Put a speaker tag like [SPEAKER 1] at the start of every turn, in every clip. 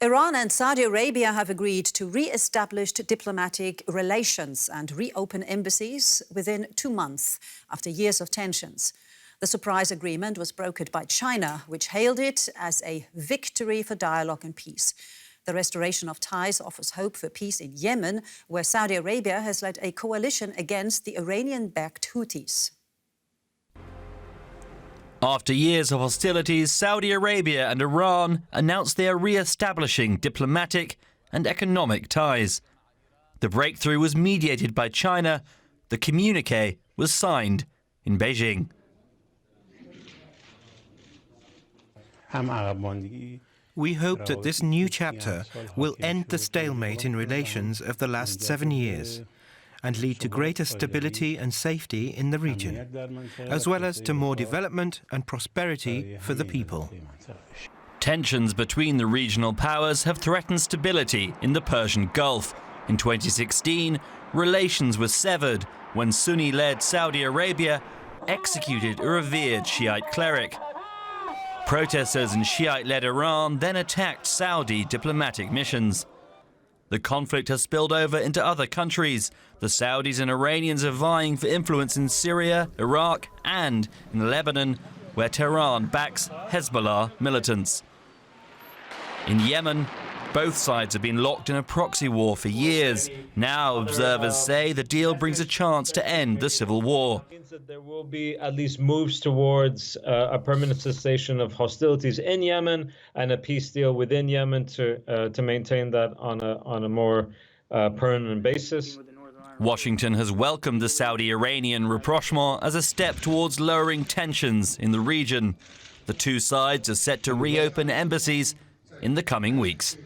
[SPEAKER 1] Iran and Saudi Arabia have agreed to re-establish diplomatic relations and reopen embassies within 2 months after years of tensions. The surprise agreement was brokered by China, which hailed it as a victory for dialogue and peace. The restoration of ties offers hope for peace in Yemen, where Saudi Arabia has led a coalition against the Iranian-backed Houthis.
[SPEAKER 2] After years of hostilities, Saudi Arabia and Iran announced they are re-establishing diplomatic and economic ties. The breakthrough was mediated by China. The communiqué was signed in Beijing.
[SPEAKER 3] We hope that this new chapter will end the stalemate in relations of the last 7 years and lead to greater stability and safety in the region, as well as to more development and prosperity for the people.
[SPEAKER 2] Tensions between the regional powers have threatened stability in the Persian Gulf. In 2016, relations were severed when Sunni-led Saudi Arabia executed a revered Shiite cleric. Protesters in Shiite-led Iran then attacked Saudi diplomatic missions. The conflict has spilled over into other countries. The Saudis and Iranians are vying for influence in Syria, Iraq and in Lebanon, where Tehran backs Hezbollah militants. In Yemen, both sides have been locked in a proxy war for years. Now observers say the deal brings a chance to end the civil war.
[SPEAKER 4] There will be at least moves towards a permanent cessation of hostilities in Yemen and a peace deal within Yemen to maintain that on a more permanent basis.
[SPEAKER 2] Washington has welcomed the Saudi-Iranian rapprochement as a step towards lowering tensions in the region. The two sides are set to reopen embassies in the coming weeks.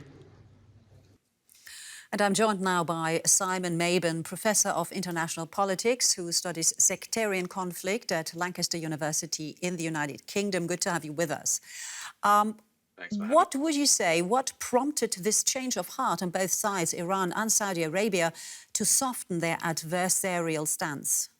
[SPEAKER 1] And I'm joined now by Simon Mabon, Professor of International Politics, who studies sectarian conflict at Lancaster University in the United Kingdom. Good to have you with us. What would you say, what prompted this change of heart on both sides, Iran and Saudi Arabia, to soften their adversarial stance?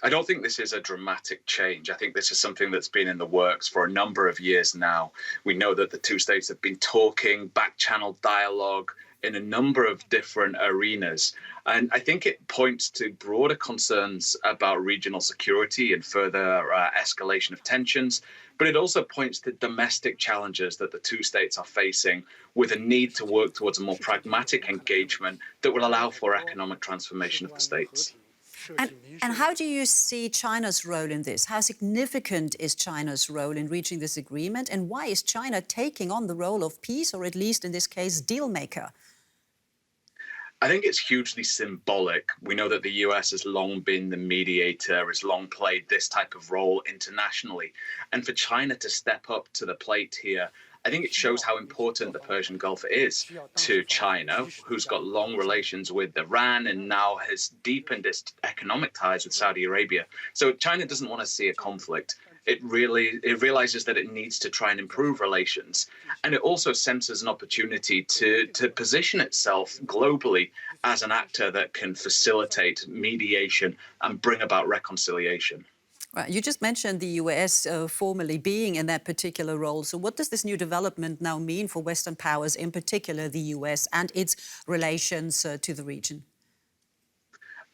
[SPEAKER 5] I don't think this is a dramatic change. I think this is something that's been in the works for a number of years now. We know that the two states have been talking, back-channel dialogue in a number of different arenas. And I think it points to broader concerns about regional security and further escalation of tensions. But it also points to domestic challenges that the two states are facing, with a need to work towards a more pragmatic engagement that will allow for economic transformation of the states.
[SPEAKER 1] And how do you see China's role in this? How significant is China's role in reaching this agreement? And why is China taking on the role of peace, or at least in this case, deal maker?
[SPEAKER 5] I think it's hugely symbolic. We know that the US has long been the mediator, has long played this type of role internationally. And for China to step up to the plate here, I think it shows how important the Persian Gulf is to China, who's got long relations with Iran and now has deepened its economic ties with Saudi Arabia. So China doesn't want to see a conflict. It realizes that it needs to try and improve relations. And it also senses an opportunity to position itself globally as an actor that can facilitate mediation and bring about reconciliation.
[SPEAKER 1] Right. You just mentioned the US formally being in that particular role. So what does this new development now mean for Western powers, in particular the US, and its relations to the region?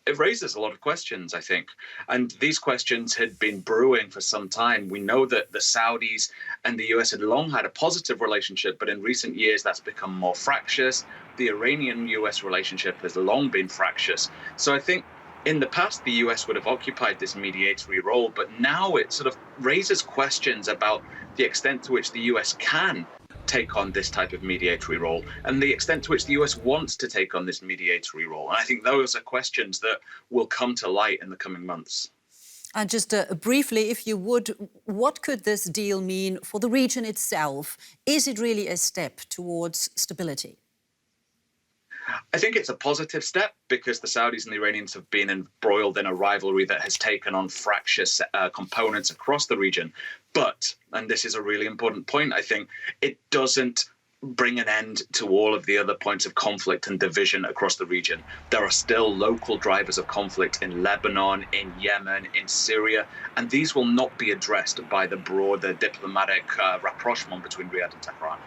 [SPEAKER 5] It raises a lot of questions, I think. And these questions had been brewing for some time. We know that the Saudis and the US had long had a positive relationship, but in recent years that's become more fractious. The Iranian-US relationship has long been fractious. So I think in the past, the US would have occupied this mediatory role, but now it sort of raises questions about the extent to which the US can take on this type of mediatory role and the extent to which the US wants to take on this mediatory role. And I think those are questions that will come to light in the coming months.
[SPEAKER 1] And just briefly, if you would, what could this deal mean for the region itself? Is it really a step towards stability?
[SPEAKER 5] I think it's a positive step because the Saudis and the Iranians have been embroiled in a rivalry that has taken on fractious components across the region. But, and this is a really important point, I think, it doesn't bring an end to all of the other points of conflict and division across the region. There are still local drivers of conflict in Lebanon, in Yemen, in Syria, and these will not be addressed by the broader diplomatic rapprochement between Riyadh and Tehran.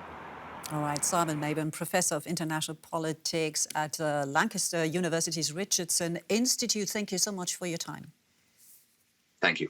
[SPEAKER 1] All right, Simon Mabon, Professor of International Politics at Lancaster University's Richardson Institute. Thank you so much for your time.
[SPEAKER 5] Thank you.